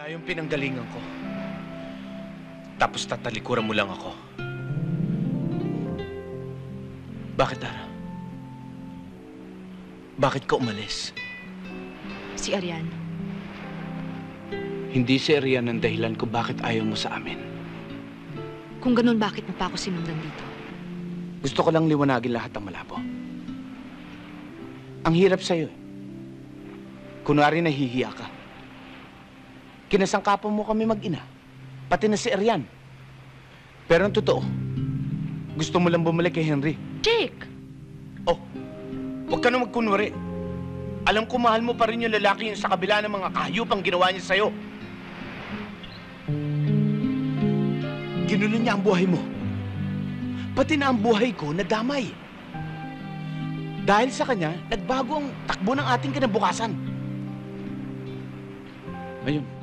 yung pinanggalingan ko. Tapos tatalikuran mo lang ako. Bakit, Tara? Bakit ka umalis? Si Arian. Hindi si Arian ang dahilan kung bakit ayaw mo sa amin. Kung ganun, bakit mo pa ako sinundan dito? Gusto ko lang liwanagin lahat ng malabo. Ang hirap sa'yo eh. Kunwari nahihiya ka. Kinasangkapan mo kami mag-ina. Pati na si Arian. Pero ang totoo, gusto mo lang bumalik kay Henry. Jake! Oh, huwag ka na magkunwari. Alam ko mahal mo pa rin yung lalaki yung sa kabila ng mga kahayupang ginawa niya sa'yo. Ginulo niya ang buhay mo. Pati na ang buhay ko nadamay. Dahil sa kanya, nagbago ang takbo ng ating kinabukasan. Ayun.